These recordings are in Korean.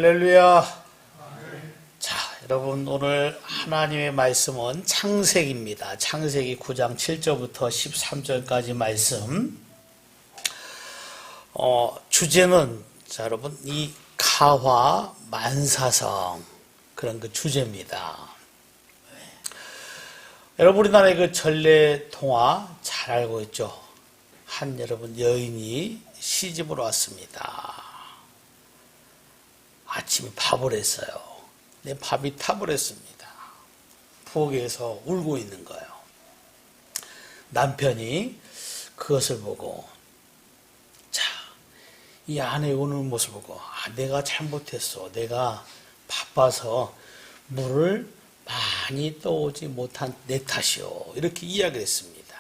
할렐루야. 자, 여러분 오늘 하나님의 말씀은 창세기입니다. 창세기 9장 7절부터 13절까지 말씀. 주제는 자, 여러분 이 가화 만사성 그런 그 주제입니다. 여러분 우리나라의 그 전래 동화 잘 알고 있죠? 한 여러분 여인이 시집으로 왔습니다. 아침에 밥을 했어요. 내 밥이 탑을 했습니다. 부엌에서 울고 있는 거예요. 남편이 그것을 보고, 자, 이 아내의 우는 모습을 보고, 내가 잘못했어. 내가 바빠서 물을 많이 떠오지 못한 내 탓이오. 이렇게 이야기를 했습니다.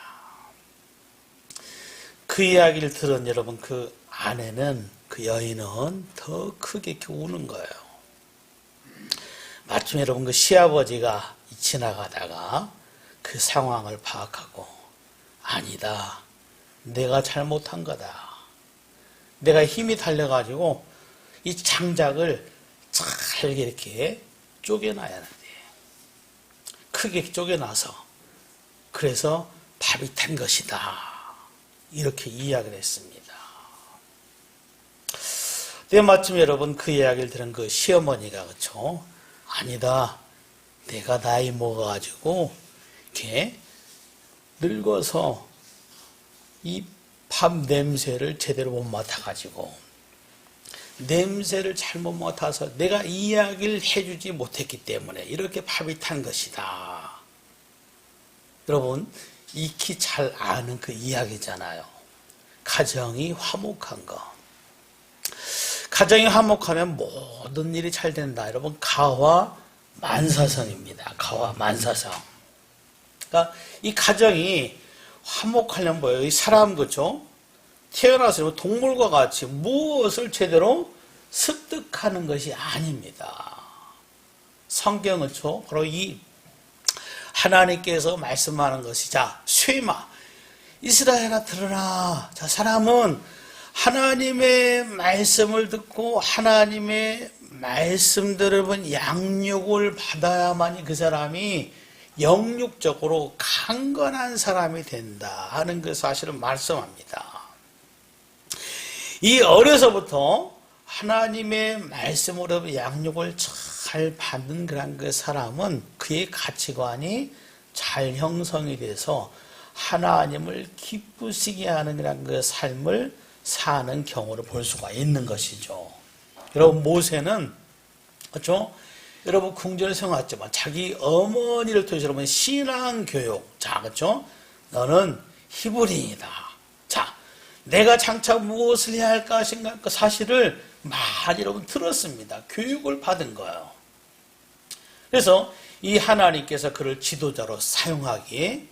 그 이야기를 들은 여러분, 그 아내는, 그 여인은 더 크게 이렇게 우는 거예요. 마침 여러분 그 시아버지가 지나가다가 그 상황을 파악하고, 아니다. 내가 잘못한 거다. 내가 힘이 달려가지고 이 장작을 잘게 이렇게 쪼개놔야 하는데, 크게 쪼개놔서 그래서 밥이 탄 것이다. 이렇게 이야기를 했습니다. 때마침 여러분 그 이야기를 들은 그 시어머니가 그렇죠? 아니다. 내가 나이 먹어가지고 이렇게 늙어서 이 밥 냄새를 제대로 못 맡아가지고 냄새를 잘못 맡아서 내가 이야기를 해주지 못했기 때문에 이렇게 밥이 탄 것이다. 여러분 익히 잘 아는 그 이야기잖아요. 가정이 화목한 거. 가정이 화목하면 모든 일이 잘 된다. 여러분 가화 만사성입니다. 가화 만사성. 그러니까 이 가정이 화목하려면 뭐예요? 이 사람 그렇죠? 태어나서 동물과 같이 무엇을 제대로 습득하는 것이 아닙니다. 성경은 그렇죠? 바로 이 하나님께서 말씀하는 것이 자 쇠마 이스라엘아 들으라. 자 사람은 하나님의 말씀을 듣고 하나님의 말씀대로 본 양육을 받아야만이 그 사람이 영육적으로 강건한 사람이 된다 하는 그 사실을 말씀합니다. 이 어려서부터 하나님의 말씀으로 양육을 잘 받는 그런 그 사람은 그의 가치관이 잘 형성이 돼서 하나님을 기쁘시게 하는 그런 그 삶을 사는 경우를 볼 수가 있는 것이죠. 여러분 모세는 그렇죠? 여러분 궁전에 생활했지만 자기 어머니를 통해서 여러분 신앙 교육, 자 그렇죠? 너는 히브리인이다. 자, 내가 장차 무엇을 해야 할 것인가 그 사실을 많이 여러분 들었습니다. 교육을 받은 거예요. 그래서 이 하나님께서 그를 지도자로 사용하기에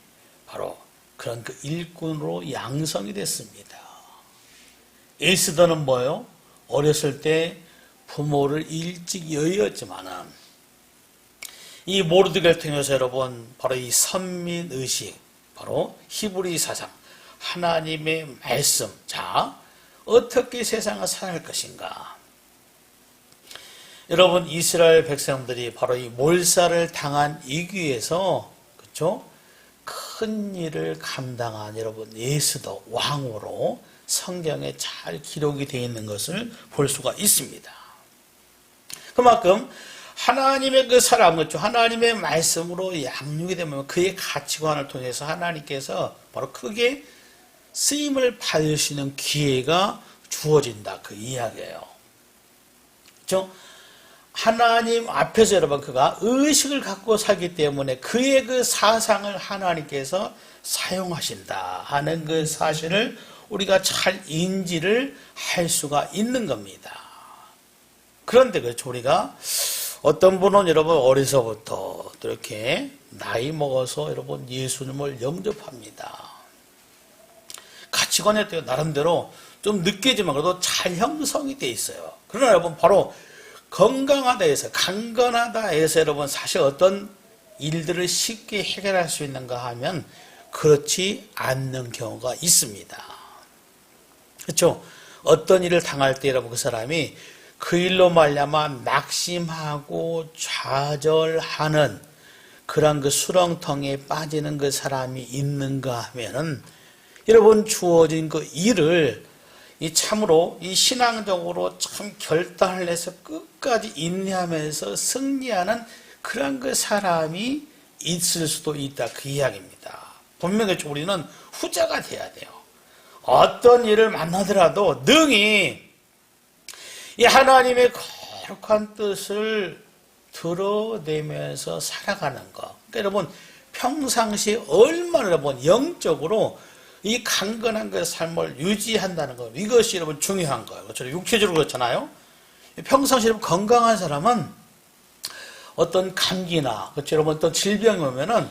바로 그런 그 일꾼으로 양성이 됐습니다. 에스더는 뭐예요? 어렸을 때 부모를 일찍 여의었지만은 이 모르드게를 통해서 여러분 바로 이 선민의식, 바로 히브리 사상, 하나님의 말씀, 자 어떻게 세상을 살아갈 것인가? 여러분 이스라엘 백성들이 바로 이 몰살을 당한 이기에서 그렇죠? 큰 일을 감당한 여러분 에스더 왕으로 성경에 잘 기록이 되어 있는 것을 볼 수가 있습니다. 그만큼 하나님의 그 사람, 그렇죠? 하나님의 말씀으로 양육이 되면 그의 가치관을 통해서 하나님께서 바로 크게 쓰임을 받을 수 있는 기회가 주어진다. 그 이야기예요. 그렇죠? 하나님 앞에서 여러분 그가 의식을 갖고 살기 때문에 그의 그 사상을 하나님께서 사용하신다 하는 그 사실을 우리가 잘 인지를 할 수가 있는 겁니다. 그런데 그렇죠. 우리가 어떤 분은 여러분 어려서부터 또 이렇게 나이 먹어서 여러분 예수님을 영접합니다. 가치관에 나름대로 좀 늦게지만 그래도 잘 형성이 돼 있어요. 그러나 여러분 바로 건강하다 해서 강건하다 해서 여러분 사실 어떤 일들을 쉽게 해결할 수 있는가 하면 그렇지 않는 경우가 있습니다. 그렇죠? 어떤 일을 당할 때 여러분 그 사람이 그 일로 말미암아 낙심하고 좌절하는 그런 그 수렁텅이에 빠지는 그 사람이 있는가 하면은 여러분 주어진 그 일을 이 참으로 이 신앙적으로 참 결단을 해서 끝까지 인내하면서 승리하는 그런 그 사람이 있을 수도 있다 그 이야기입니다. 분명히 우리는 후자가 돼야 돼요. 어떤 일을 만나더라도 능히 이 하나님의 거룩한 뜻을 드러내면서 살아가는 것. 그러니까 여러분 평상시에 얼마나 여러분 영적으로 이 강건한 그 삶을 유지한다는 것, 이것이 여러분 중요한 거예요. 그렇죠? 육체적으로 그렇잖아요. 평상시에 건강한 사람은 어떤 감기나 그렇죠? 여러분 어떤 질병이 오면은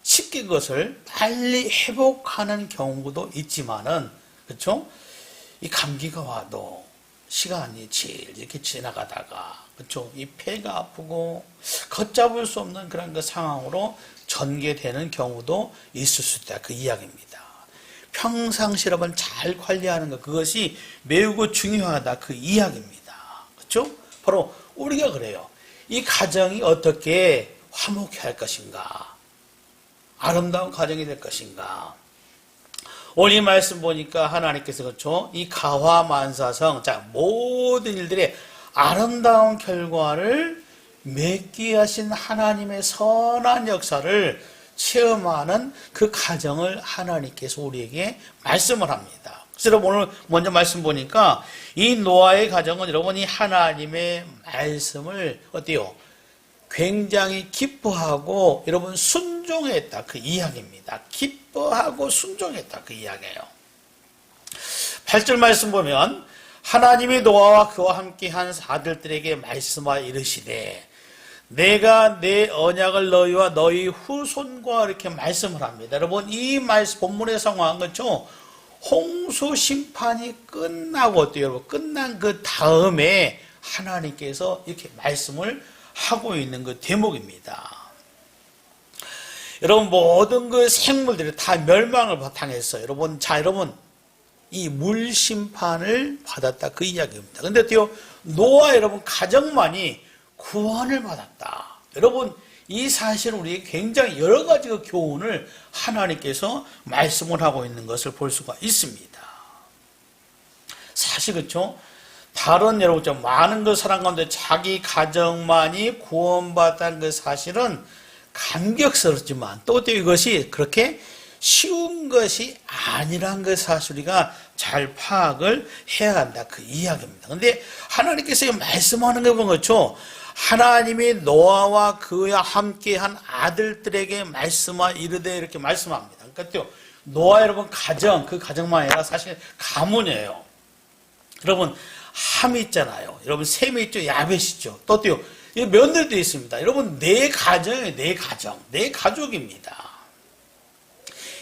쉽게 그것을 빨리 회복하는 경우도 있지만은 그렇죠? 이 감기가 와도 시간이 이렇게 지나가다가 그렇죠? 이 폐가 아프고 걷잡을 수 없는 그런 그 상황으로 전개되는 경우도 있을 수 있다 그 이야기입니다. 평상시 여러분 잘 관리하는 것 그것이 매우 중요하다 그 이야기입니다. 그렇죠? 바로 우리가 그래요. 이 가정이 어떻게 화목해 할 것인가? 아름다운 가정이 될 것인가? 오늘 이 말씀 보니까 하나님께서 그렇죠? 이 가화만사성 자 모든 일들의 아름다운 결과를 맺게 하신 하나님의 선한 역사를 체험하는 그 가정을 하나님께서 우리에게 말씀을 합니다. 그래서 여러분 오늘 먼저 말씀 보니까 이 노아의 가정은 여러분이 하나님의 말씀을 어때요? 굉장히 기뻐하고 여러분 순종했다 그 이야기입니다. 기뻐하고 순종했다 그 이야기예요. 8절 말씀 보면 하나님이 노아와 그와 함께한 아들들에게 말씀하여 이르시되 내가 내 언약을 너희와 너희 후손과 이렇게 말씀을 합니다. 여러분 이 말씀 본문의 상황은 그렇죠? 홍수 심판이 끝나고 어때요? 여러분 끝난 그 다음에 하나님께서 이렇게 말씀을 하고 있는 그 대목입니다. 여러분 모든 그 생물들이 다 멸망을 당했어요. 여러분 여러분 이 물 심판을 받았다 그 이야기입니다. 근데 어때요? 노아 여러분 가정만이 구원을 받았다. 여러분 이 사실은 우리에게 굉장히 여러 가지 그 교훈을 하나님께서 말씀을 하고 있는 것을 볼 수가 있습니다. 사실 그렇죠? 다른 여러분 좀 많은 그 사람 가운데 자기 가정만이 구원받았다는 그 사실은 감격스럽지만 또 이것이 그렇게 쉬운 것이 아니란 그 사실 우리가 잘 파악을 해야 한다 그 이야기입니다. 그런데 하나님께서 말씀하는 거 보면 그렇죠? 하나님이 노아와 그와 함께한 아들들에게 말씀하 이르되 이렇게 말씀합니다. 그러니까 노아 여러분 가정 그 가정만 아니라 사실 가문이에요. 여러분 함이 있잖아요. 여러분 셈이 있죠. 야벳이 있죠. 또 며느리도 있습니다. 여러분 내 가정이에요. 내 가정, 내 가족입니다.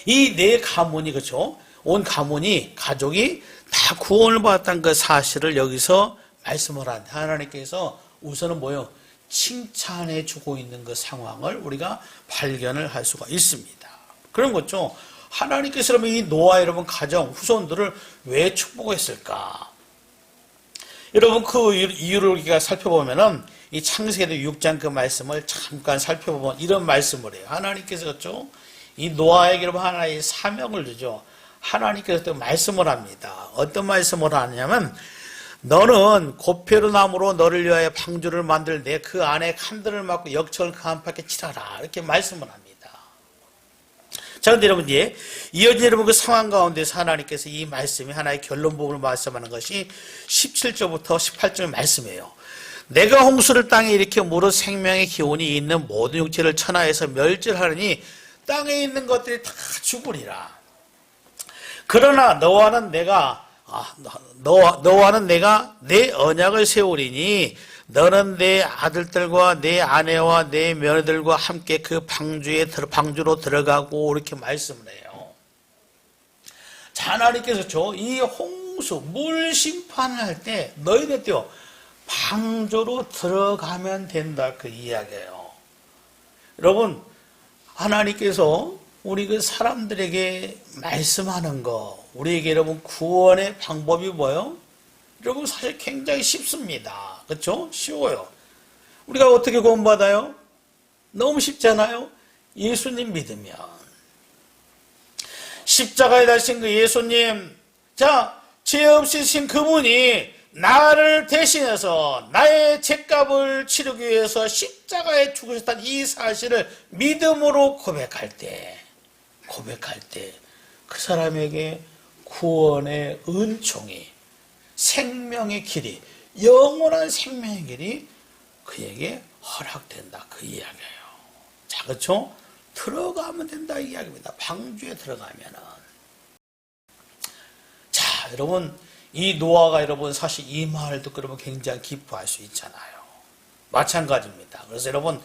이 내 가문이 그렇죠. 온 가문이 가족이 다 구원을 받았다는 그 사실을 여기서 말씀을 하는데 하나님께서 우선은 뭐요? 칭찬해 주고 있는 그 상황을 우리가 발견을 할 수가 있습니다. 그런 거죠. 하나님께서 이 노아 여러분 가정 후손들을 왜 축복했을까? 여러분 그 이유를 우리가 살펴보면은 이 창세기 6장 그 말씀을 잠깐 살펴보면 이런 말씀을 해요. 하나님께서 그렇죠? 이 노아에게 하나의 사명을 주죠. 하나님께서 또 말씀을 합니다. 어떤 말씀을 하냐면 너는 고페루 나무로 너를 위하여 방주를 만들 내 그 안에 칸들을 막고 역청을 그 안팎에 칠하라. 이렇게 말씀을 합니다. 자, 근데 여러분 이어진 여러분 그 상황 가운데서 하나님께서 이 말씀이 하나의 결론 부분을 말씀하는 것이 17절부터 18절 말씀이에요. 내가 홍수를 땅에 일으켜 무릇 생명의 기운이 있는 모든 육체를 천하에서 멸절하려니 땅에 있는 것들이 다 죽으리라. 그러나 너와는 내가 내 언약을 세우리니 너는 내 아들들과 내 아내와 내 며느리들과 함께 그 방주로 들어가고 이렇게 말씀을 해요. 자, 하나님께서 이 홍수 물 심판을 할 때 너희들 방주로 들어가면 된다 그 이야기예요. 여러분 하나님께서 우리 그 사람들에게 말씀하는 거, 우리에게 여러분 구원의 방법이 뭐예요? 여러분 사실 굉장히 쉽습니다. 그렇죠? 쉬워요. 우리가 어떻게 구원받아요? 너무 쉽잖아요. 예수님 믿으면. 십자가에 달린 그 예수님, 자, 죄 없으신 그분이 나를 대신해서 나의 죄값을 치르기 위해서 십자가에 죽으셨다는 이 사실을 믿음으로 고백할 때 그 사람에게 구원의 은총이, 생명의 길이, 영원한 생명의 길이 그에게 허락된다. 그 이야기예요. 자, 그렇죠? 들어가면 된다 이 이야기입니다. 방주에 들어가면은. 자, 여러분, 이 노아가 여러분 사실 이 말을 듣고 여러분 굉장히 기뻐할 수 있잖아요. 마찬가지입니다. 그래서 여러분,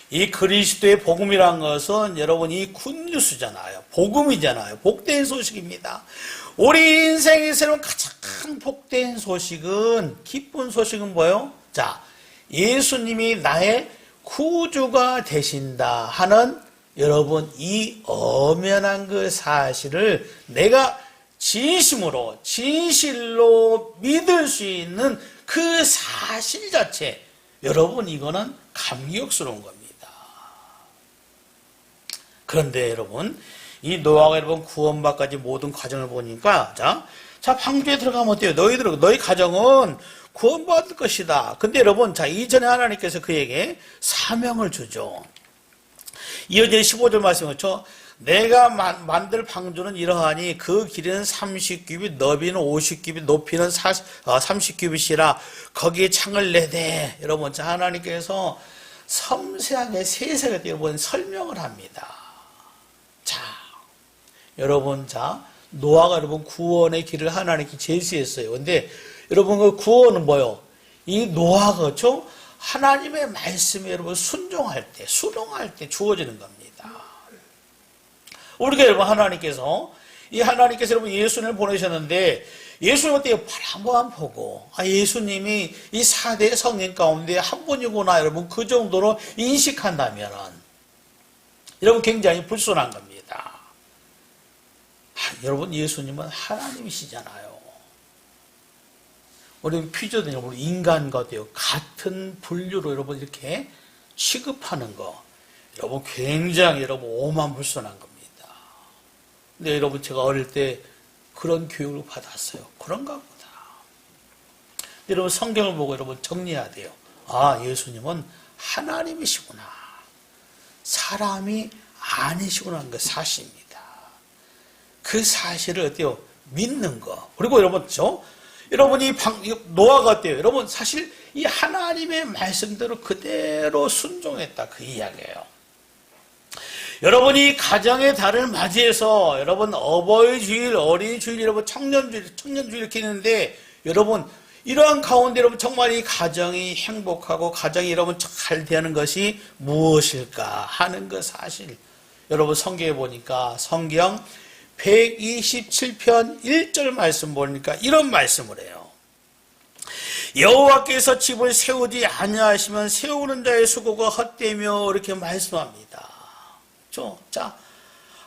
이 그리스도의 복음이란 것은 여러분 이 굿뉴스잖아요. 복음이잖아요. 복된 소식입니다. 우리 인생에서 가장 복된 소식은, 기쁜 소식은 뭐예요? 자, 예수님이 나의 구주가 되신다 하는 여러분 이 엄연한 그 사실을 내가 진심으로 진실로 믿을 수 있는 그 사실 자체, 여러분 이거는 감격스러운 겁니다. 그런데 여러분 이 노아가 여러분 구원받까지 모든 과정을 보니까 자 방주에 들어가면 어때요? 너희 가정은 구원받을 것이다. 근데 여러분 자 이전에 하나님께서 그에게 사명을 주죠. 이어진 15절 말씀 그렇죠? 내가 만들 방주는 이러하니 그 길이는 30규빗, 너비는 50규빗, 높이는 30규빗이라 거기에 창을 내되. 여러분, 자, 하나님께서 섬세하게 세세하게 여러분 설명을 합니다. 자, 여러분, 자, 노아가 여러분 구원의 길을 하나님께 제시했어요. 근데 여러분 그 구원은 뭐요? 이 노아가 그렇죠? 하나님의 말씀에 여러분 순종할 때, 순응할 때 주어지는 겁니다. 우리가 여러분 하나님께서 여러분 예수님을 보내셨는데 예수님 어때요? 바라보만 보고 예수님이 이 4대 성령 가운데 한 분이구나 여러분 그 정도로 인식한다면 여러분 굉장히 불순한 겁니다. 여러분 예수님은 하나님이시잖아요. 우리 피조된 여러분 인간과 같은 분류로 여러분 이렇게 취급하는 거 여러분 굉장히 여러분 오만불순한 겁니다. 근데 여러분 제가 어릴 때 그런 교육을 받았어요. 그런가 보다. 여러분 성경을 보고 여러분 정리해야 돼요. 예수님은 하나님이시구나. 사람이 아니시구나 하는 게 사실입니다. 그 사실을 어때요? 믿는 거. 그리고 여러분 여러분이 노아가 어때요? 여러분 사실 이 하나님의 말씀대로 그대로 순종했다 그 이야기예요. 여러분이 가정의 달을 맞이해서 여러분 어버이 주일, 어린이 주일, 여러분 청년 주일 이렇게 있는데 여러분 이러한 가운데 여러분 정말 이 가정이 행복하고 가정이 여러분 잘 되는 것이 무엇일까 하는 것 사실 여러분 성경에 보니까 성경 127편 1절 말씀 보니까 이런 말씀을 해요. 여호와께서 집을 세우지 아니하시면 세우는 자의 수고가 헛되며 이렇게 말씀합니다. 자,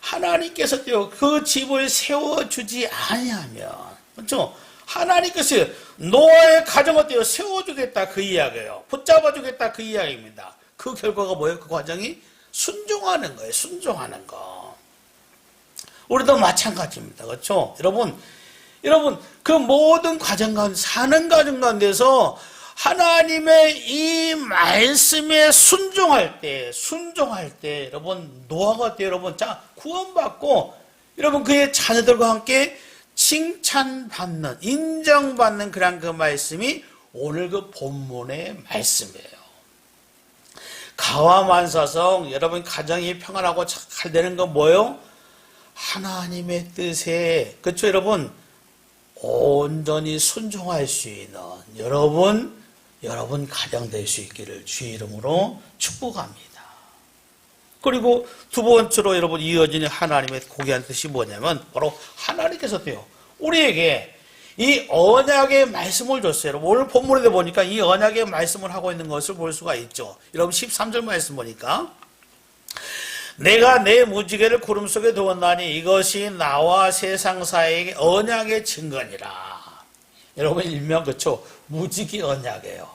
하나님께서 그 집을 세워주지 아니하면, 그렇죠? 하나님께서 노아의 가정을 세워주겠다 그 이야기예요. 붙잡아주겠다 그 이야기입니다. 그 결과가 뭐예요? 그 과정이 순종하는 거예요. 순종하는 거. 우리도 마찬가지입니다. 그렇죠? 여러분 그 모든 과정 가운데 사는 과정 가운데서 하나님의 이 말씀에 순종할 때 여러분 노아가 여러분 자 구원받고 여러분 그의 자녀들과 함께 칭찬받는 인정받는 그런 그 말씀이 오늘 그 본문의 말씀이에요. 가와만사성 여러분 가정이 평안하고 잘 되는 건 뭐예요? 하나님의 뜻에 그렇죠 여러분 온전히 순종할 수 있는 여러분 가정 될 수 있기를 주의 이름으로 축복합니다. 그리고 두 번째로 여러분 이어지는 하나님의 고귀한 뜻이 뭐냐면 바로 하나님께서 우리에게 이 언약의 말씀을 줬어요. 여러분 오늘 본문에 보니까 이 언약의 말씀을 하고 있는 것을 볼 수가 있죠. 여러분 13절 말씀 보니까 내가 내 무지개를 구름 속에 두었나니 이것이 나와 세상 사이의 언약의 증거니라. 여러분 일명 그렇죠? 무지개 언약이에요.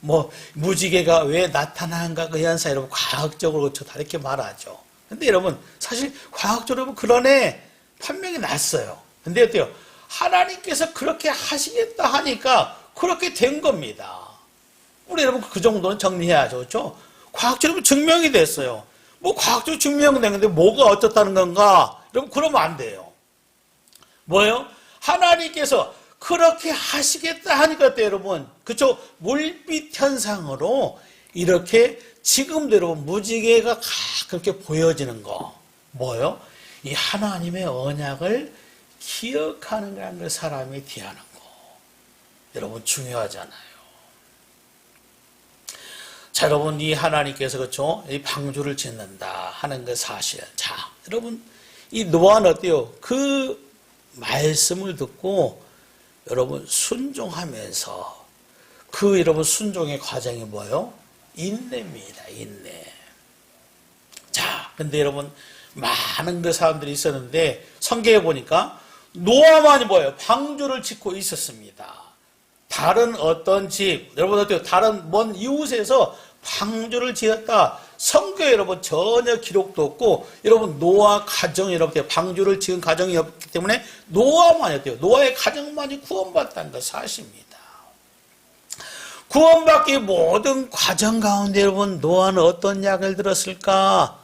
뭐 무지개가 왜 나타나는가 그 현상 여러분 과학적으로 그렇죠? 다 이렇게 말하죠. 근데 여러분 사실 과학적으로 그런 애 판명이 났어요. 근데 어때요? 하나님께서 그렇게 하시겠다 하니까 그렇게 된 겁니다. 우리 여러분 그 정도는 정리해야죠. 그렇죠? 과학적으로 증명이 됐어요. 뭐 과학적으로 증명됐는데 뭐가 어떻다는 건가? 여러분 그러면 안 돼요. 뭐예요? 하나님께서 그렇게 하시겠다 하니까 어때요, 여러분? 그쵸? 물빛 현상으로 이렇게 지금도 여러분 무지개가 그렇게 보여지는 거. 뭐예요? 이 하나님의 언약을 기억하는 거라는 걸 사람이 대하는 거. 여러분 중요하잖아요. 자, 여러분 이 하나님께서 그쵸? 이 방주를 짓는다 하는 그 사실. 자, 여러분 이 노아는 어때요? 그 말씀을 듣고 여러분 순종하면서 그 여러분 순종의 과정이 뭐예요? 인내입니다. 인내. 자, 근데 여러분 많은 그 사람들이 있었는데 성경에 보니까 노아만이 뭐예요? 방주를 짓고 있었습니다. 다른 어떤 집, 여러분 어때요? 다른 먼 이웃에서 방주를 지었다. 성경에 여러분 전혀 기록도 없고, 여러분 노아 가정이 여러분 방주를 지은 가정이 없기 때문에 노아만이 어때요? 노아의 가정만이 구원받다는 것 사실입니다. 구원받기 모든 과정 가운데 여러분 노아는 어떤 약을 들었을까?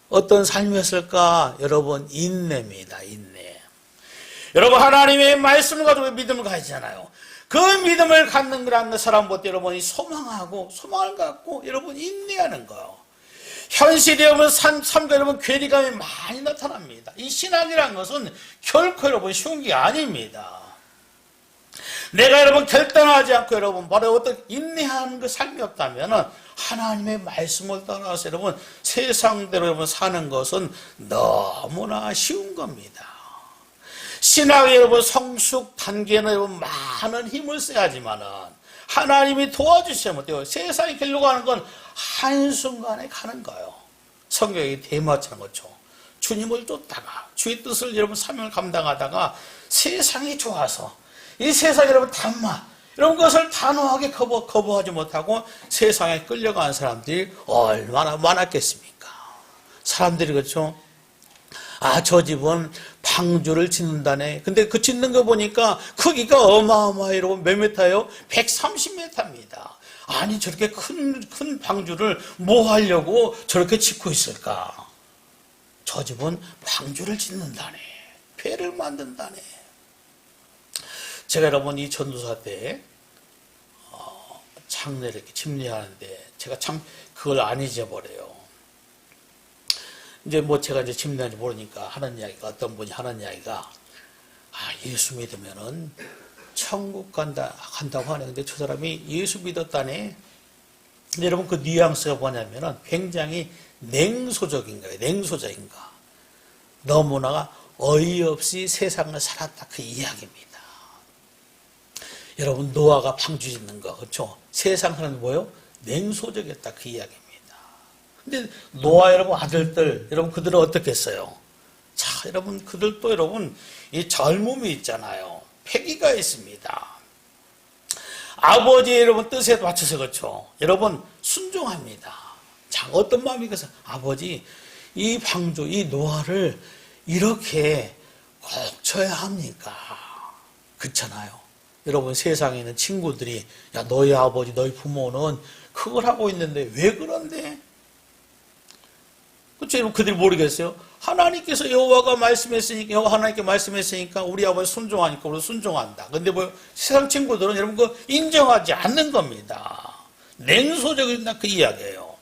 어떤 삶이었을까? 여러분 인내입니다. 인내. 여러분 하나님의 말씀을 가지고 믿음을 가지잖아요. 그 믿음을 갖는 거라는 사람부터 여러분이 소망하고 소망을 갖고 여러분 인내하는 거예요. 현실에 여러분 삶과 여러분 괴리감이 많이 나타납니다. 이 신앙이라는 것은 결코 여러분 쉬운 게 아닙니다. 내가 여러분 결단하지 않고 여러분 바로 어떤 인내하는 그 삶이 없다면은 하나님의 말씀을 따라서 여러분 세상대로 여러분 사는 것은 너무나 쉬운 겁니다. 신앙의 여러분 성숙 단계는 여러분 많은 힘을 써야지만은 하나님이 도와주시면 어때요? 세상이 길로 가는 건 한순간에 가는 거예요. 성경이 대마처럼 그렇죠. 주님을 쫓다가 주의 뜻을 여러분 사명을 감당하다가 세상이 좋아서 이 세상 여러분 단맛 이런 것을 단호하게 거부하지 못하고 세상에 끌려가는 사람들이 얼마나 많았겠습니까? 사람들이 그렇죠. 아, 저 집은 방주를 짓는다네. 근데 그 짓는 거 보니까 크기가 어마어마해요. 몇 미터예요? 130m입니다. 아니, 저렇게 큰 방주를 뭐 하려고 저렇게 짓고 있을까? 저 집은 방주를 짓는다네. 배를 만든다네. 제가 여러분 이 전도사 때 장례를 이렇게 침례하는데 제가 참 그걸 안 잊어버려요. 이제 뭐 제가 이제 침례한지 모르니까 하는 이야기가 어떤 분이 하는 이야기가 예수 믿으면은 천국 간다고 하네. 근데 저 사람이 예수 믿었다네. 근데 여러분 그 뉘앙스가 뭐냐면은 굉장히 냉소적인 거예요. 냉소적인가. 너무나 어이없이 세상을 살았다 그 이야기입니다. 여러분 노아가 방주 짓는 거 그렇죠? 세상 사람이 뭐예요? 냉소적이었다 그 이야기입니다. 근데 노아 여러분 아들들 여러분 그들은 어떻겠어요? 자 여러분 그들도 여러분 이 젊음이 있잖아요. 패기가 있습니다. 아버지 여러분 뜻에 맞춰서 그렇죠. 여러분 순종합니다. 자 어떤 마음이 그래서 아버지 이 방주 이 노아를 이렇게 꼭 쳐야 합니까? 그렇잖아요. 여러분 세상에 있는 친구들이 야 너희 아버지 너희 부모는 그걸 하고 있는데 왜 그런데? 그렇죠? 여러분 그들이 모르겠어요? 하나님께서 여호와가 말씀했으니까 여호와 하나님께 말씀했으니까 우리 아버지 순종하니까 우리 순종한다. 근데 뭐 세상 친구들은 여러분 그거 인정하지 않는 겁니다. 냉소적이다 그 이야기예요.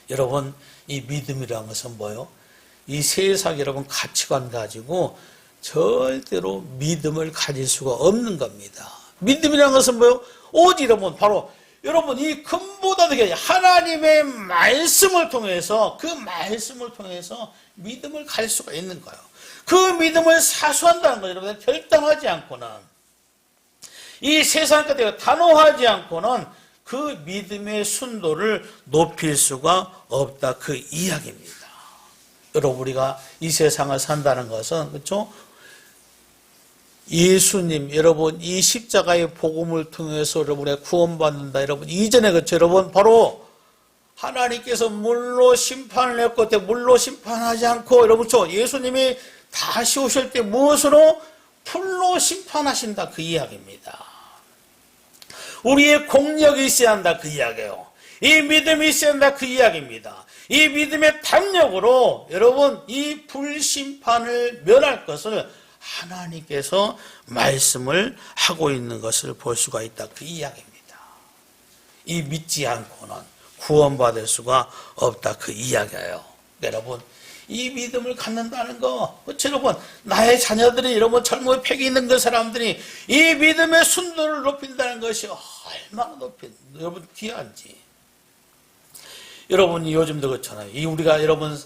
여러분 이 믿음이라는 것은 뭐예요? 이 세상 여러분 가치관 가지고 절대로 믿음을 가질 수가 없는 겁니다. 믿음이라는 것은 뭐예요? 오직 여러분 바로 여러분 이 근보다 더 하나님의 말씀을 통해서 그 말씀을 통해서 믿음을 가질 수가 있는 거예요. 그 믿음을 사수한다는 거예요. 여러분 결단하지 않고는 이 세상 끝에 단호하지 않고는 그 믿음의 순도를 높일 수가 없다 그 이야기입니다. 여러분 우리가 이 세상을 산다는 것은 그렇죠? 예수님, 여러분, 이 십자가의 복음을 통해서 여러분의 구원받는다. 여러분, 이전에 그렇죠. 여러분, 바로 하나님께서 물로 심판을 했고, 물로 심판하지 않고, 여러분, 예수님이 다시 오실 때 무엇으로? 풀로 심판하신다. 그 이야기입니다. 우리의 공력이 있어야 한다. 그 이야기예요. 이 믿음이 있어야 한다. 그 이야기입니다. 이 믿음의 담력으로 여러분, 이 불심판을 면할 것을 하나님께서 말씀을 하고 있는 것을 볼 수가 있다. 그 이야기입니다. 이 믿지 않고는 구원받을 수가 없다. 그 이야기예요. 여러분, 이 믿음을 갖는다는 거, 여러분, 나의 자녀들이, 여러분, 젊은 패기 있는 그 사람들이 이 믿음의 순도를 높인다는 것이 얼마나 여러분, 귀한지. 여러분이 요즘도 그렇잖아요. 우리가 여러분,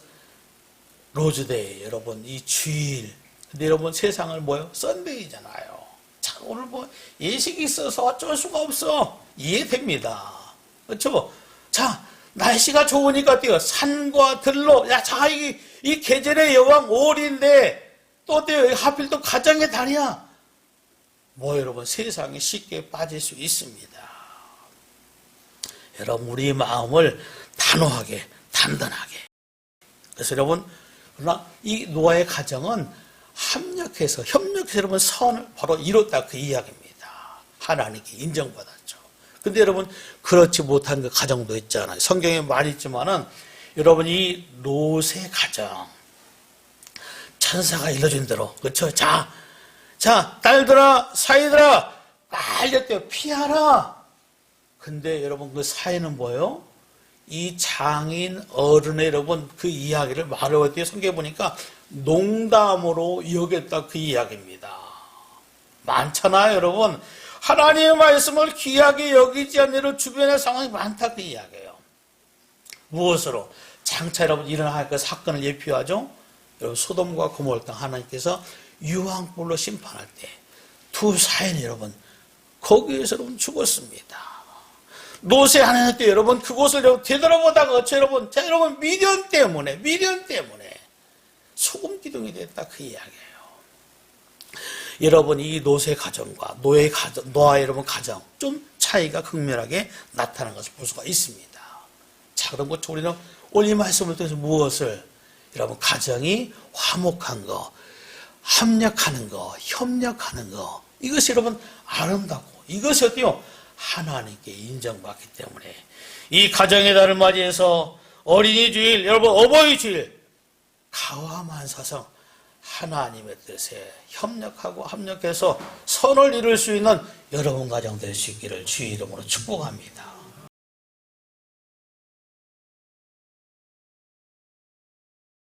로즈데이, 여러분, 이 주일. 근데 여러분, 세상을 뭐요? 썬데이잖아요. 자, 오늘 예식이 있어서 어쩔 수가 없어. 이해됩니다. 그렇죠? 자, 날씨가 좋으니까 어때요? 산과 들로, 이 계절의 여왕 5월인데, 또 어때요? 하필 또 가정의 달이야. 여러분, 세상에 쉽게 빠질 수 있습니다. 여러분, 우리 마음을 단호하게, 단단하게. 그래서 여러분, 그러나 이 노아의 가정은 협력해서 여러분 선을 바로 이뤘다. 그 이야기입니다. 하나님께 인정받았죠. 근데 여러분, 그렇지 못한 그 가정도 있잖아요. 성경에 많이 있지만은, 여러분, 이 롯의 가정, 천사가 일러준 대로, 그렇죠? 자, 딸들아, 사이들아, 빨리 어때요? 피하라. 근데 여러분, 그 사이는 뭐예요? 이 장인 어른의 여러분, 그 이야기를 말을 어때요? 성경에 보니까 농담으로 여겼다. 그 이야기입니다. 많잖아요, 여러분. 하나님의 말씀을 귀하게 여기지 않는 주변의 상황이 많다. 그 이야기예요. 무엇으로? 장차 여러분 일어날 그 사건을 예표하죠. 여러분, 소돔과 고모라 땅 하나님께서 유황불로 심판할 때 두 사인이 여러분 거기에서 여러분 죽었습니다. 롯의 하나님 때 여러분 그곳을 되돌아보다가 여러분 미련 때문에 소금 기둥이 됐다. 그 이야기예요. 여러분, 이 롯의 가정과 노아의 여러분 가정 좀 차이가 극명하게 나타나는 것을 볼 수가 있습니다. 자, 그럼 우리는 오늘 이 말씀을 통해서 무엇을? 여러분, 가정이 화목한 거, 합력하는 거, 협력하는 거, 이것이 여러분 아름답고 이것이 어때요? 하나님께 인정받기 때문에 이 가정의 달을 맞이해서 어린이 주일, 여러분 어버이 주일, 가와만사성 하나님의 뜻에 협력하고 합력해서 선을 이룰 수 있는 여러분 가정 될 수 있기를 주의 이름으로 축복합니다.